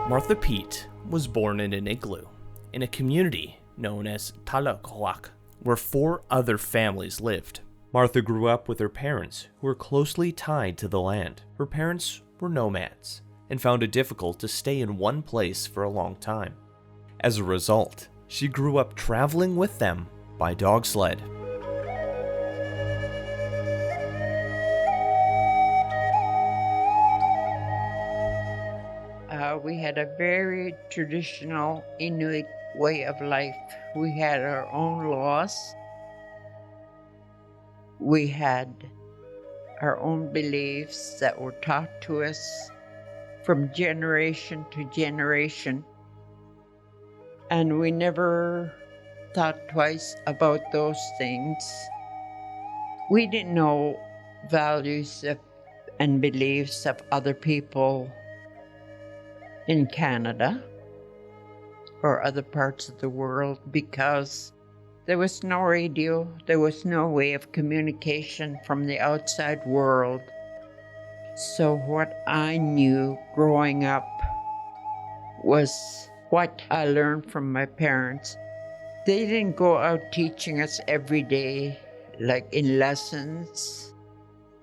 Martha Peet was born in an igloo in a community known as Taloyoak, where 4 other families lived. Martha grew up with her parents, who were closely tied to the land. Her parents were nomads and found it difficult to stay in one place for a long time. As a result, she grew up traveling with them by dog sled. We had a very traditional Inuit way of life. We had our own laws. We had our own beliefs that were taught to us from generation to generation. And we never thought twice about those things. We didn't know values and beliefs of other people in Canada or other parts of the world because there was no radio, there was no way of communication from the outside world. So what I knew growing up was what I learned from my parents. They didn't go out teaching us every day, like in lessons,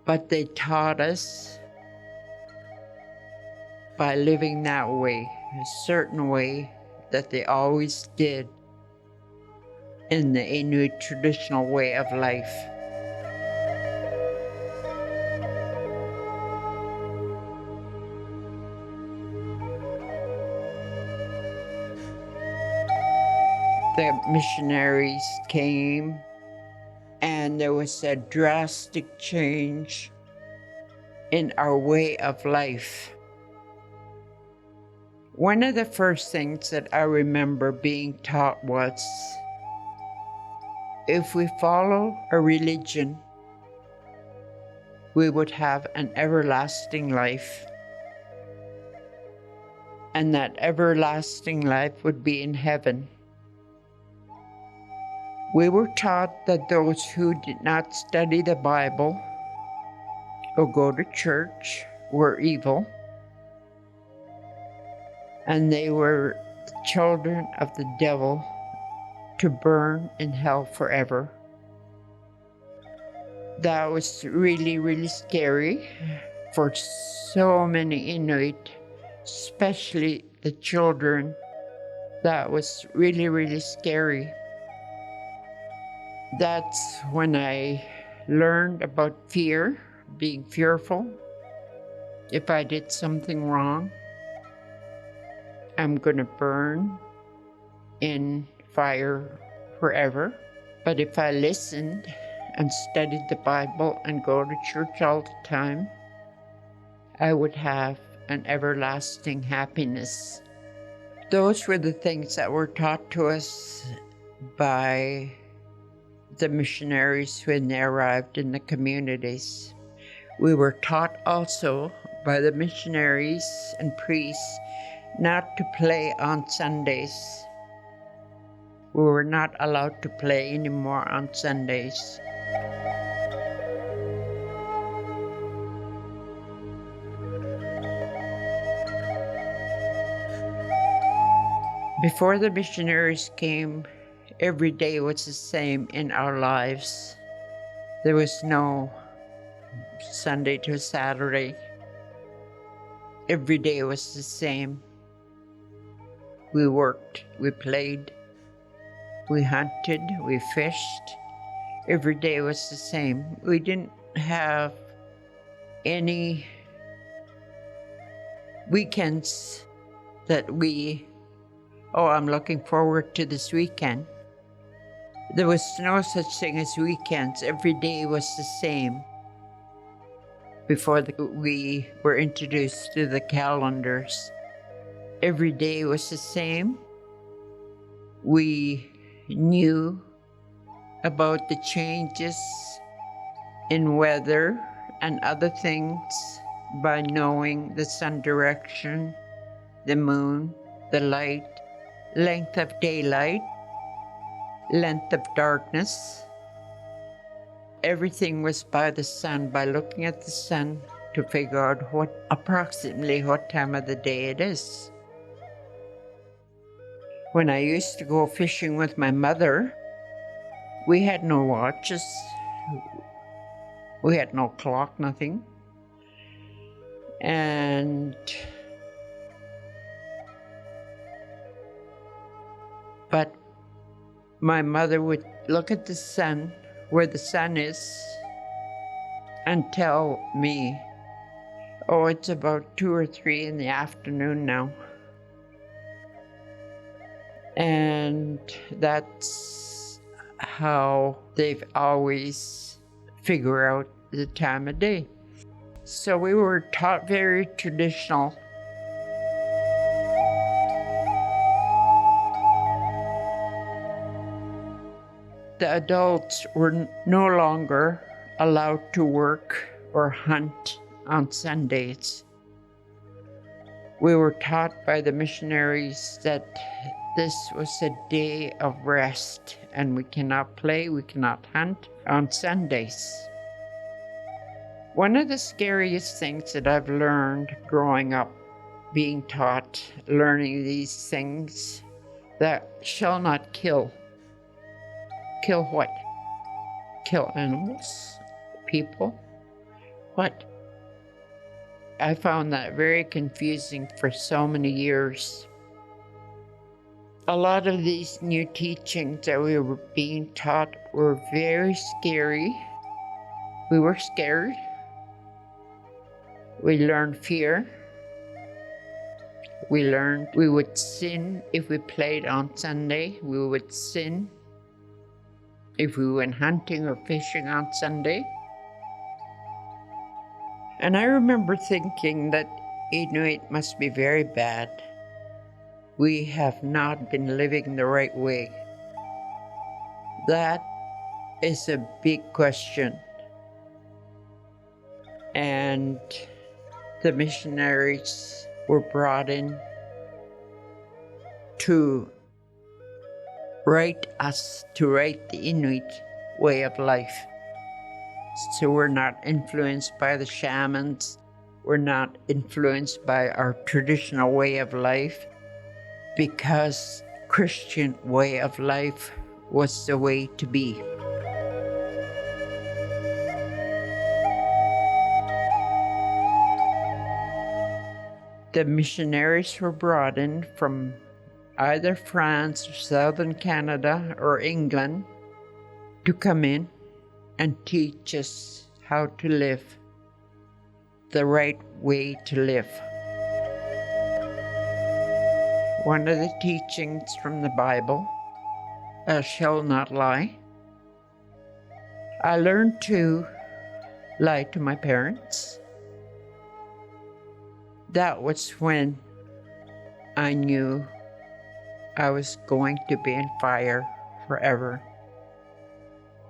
but they taught us by living that way, a certain way that they always did in the Inuit traditional way of life. The missionaries came and there was a drastic change in our way of life. One of the first things that I remember being taught was, if we follow a religion, we would have an everlasting life. And that everlasting life would be in heaven. We were taught that those who did not study the Bible or go to church were evil. And they were children of the devil to burn in hell forever. That was really, really scary for so many Inuit, especially the children. That was really, really scary. That's when I learned about fear, being fearful. If I did something wrong, I'm going to burn in fire forever. But if I listened and studied the Bible and go to church all the time, I would have an everlasting happiness. Those were the things that were taught to us by the missionaries when they arrived in the communities. We were taught also by the missionaries and priests not to play on Sundays. We were not allowed to play anymore on Sundays. Before the missionaries came, every day was the same in our lives. There was no Sunday to Saturday. Every day was the same. We worked, we played, we hunted, we fished. Every day was the same. We didn't have any weekends that I'm looking forward to this weekend. There was no such thing as weekends. Every day was the same before we were introduced to the calendars. Every day was the same. We knew about the changes in weather and other things by knowing the sun direction, the moon, the light, length of daylight, length of darkness. Everything was by the sun, by looking at the sun to figure out approximately what time of the day it is. When I used to go fishing with my mother, we had no watches. We had no clock, nothing. But my mother would look at the sun, where the sun is, and tell me, oh, it's about 2 or 3 in the afternoon now. And that's how they've always figured out the time of day. So we were taught very traditional. The adults were no longer allowed to work or hunt on Sundays. We were taught by the missionaries that this was a day of rest, and we cannot play, we cannot hunt on Sundays. One of the scariest things that I've learned growing up, being taught, learning these things, that shall not kill. Kill what? Kill animals? People? What? I found that very confusing for so many years. A lot of these new teachings that we were being taught were very scary. We were scared. We learned fear. We learned we would sin if we played on Sunday. We would sin if we went hunting or fishing on Sunday. And I remember thinking that Inuit must be very bad. We have not been living the right way. That is a big question. And the missionaries were brought in to write the Inuit way of life. So we're not influenced by the shamans. We're not influenced by our traditional way of life, because Christian way of life was the way to be. The missionaries were brought in from either France or southern Canada or England to come in and teach us how to live, the right way to live. One of the teachings from the Bible, "Thou shalt not lie." I learned to lie to my parents. That was when I knew I was going to be in fire forever.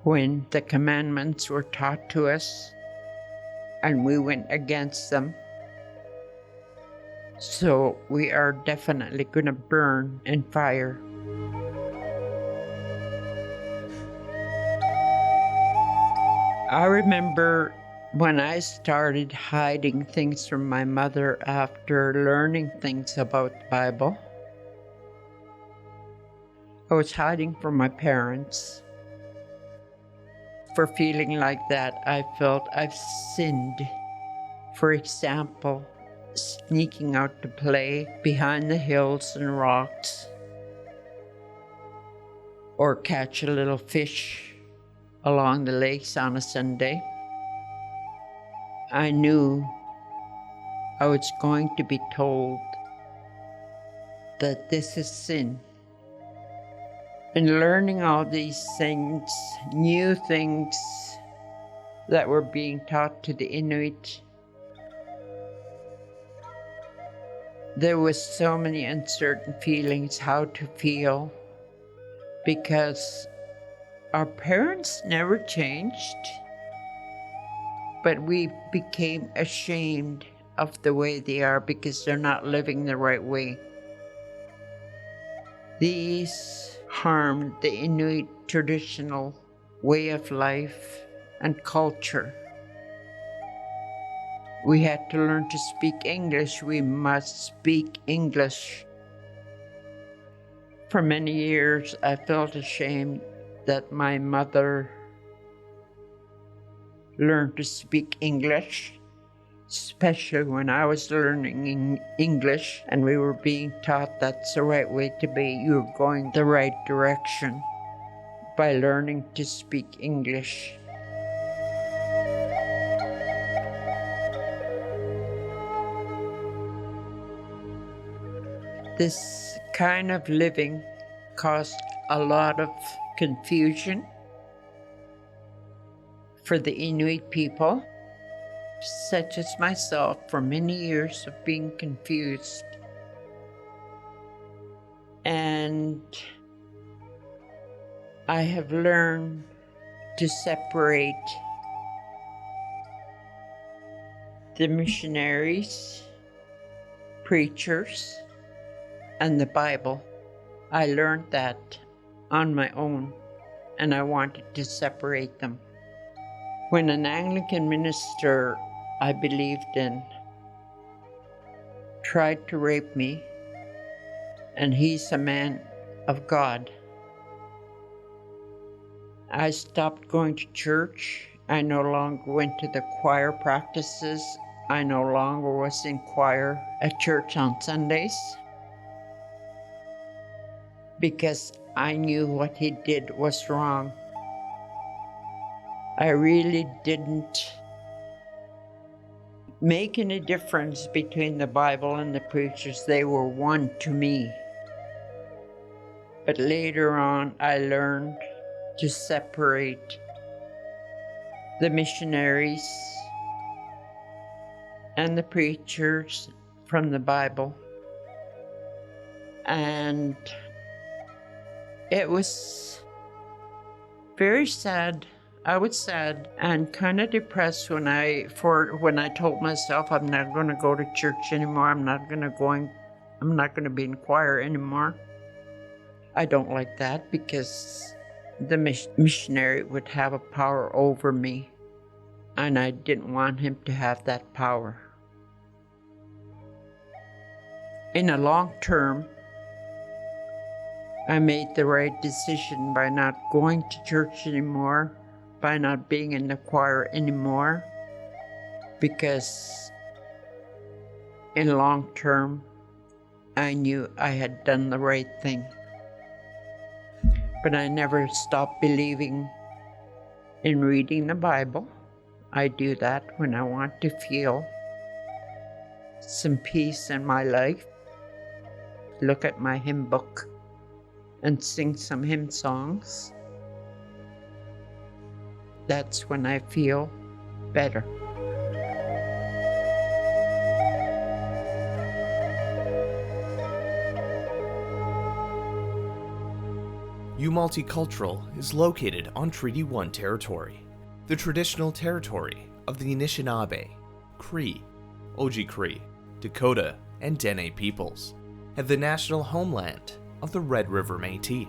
When the commandments were taught to us and we went against them. So we are definitely going to burn in fire. I remember when I started hiding things from my mother after learning things about the Bible. I was hiding from my parents. For feeling like that, I felt I've sinned. For example, sneaking out to play behind the hills and rocks, or catch a little fish along the lakes on a Sunday. I knew I was going to be told that this is sin. And learning all these things, new things that were being taught to the Inuit, there was so many uncertain feelings how to feel, because our parents never changed, but we became ashamed of the way they are because they're not living the right way. These harmed the Inuit traditional way of life and culture. We had to learn to speak English. We must speak English. For many years, I felt ashamed that my mother learned to speak English, especially when I was learning English and we were being taught that's the right way to be. You're going the right direction by learning to speak English. This kind of living caused a lot of confusion for the Inuit people, such as myself, for many years of being confused. And I have learned to separate the missionaries, preachers, and the Bible. I learned that on my own, and I wanted to separate them. When an Anglican minister I believed in tried to rape me, and he's a man of God, I stopped going to church. I no longer went to the choir practices. I no longer was in choir at church on Sundays, because I knew what he did was wrong. I really didn't make any difference between the Bible and the preachers. They were one to me. But later on, I learned to separate the missionaries and the preachers from the Bible. And it was very sad. I was sad and kind of depressed when I told myself I'm not going to go to church anymore. I'm not going to be in choir anymore. I don't like that, because the missionary would have a power over me, and I didn't want him to have that power. In the long term, I made the right decision by not going to church anymore, by not being in the choir anymore, because in long term, I knew I had done the right thing. But I never stopped believing in reading the Bible. I do that when I want to feel some peace in my life. Look at my hymn book and sing some hymn songs. That's when I feel better. Multicultural is located on Treaty 1 territory, the traditional territory of the Anishinaabe, Cree, Oji-Cree, Dakota, and Dene peoples, and the national homeland of the Red River Métis.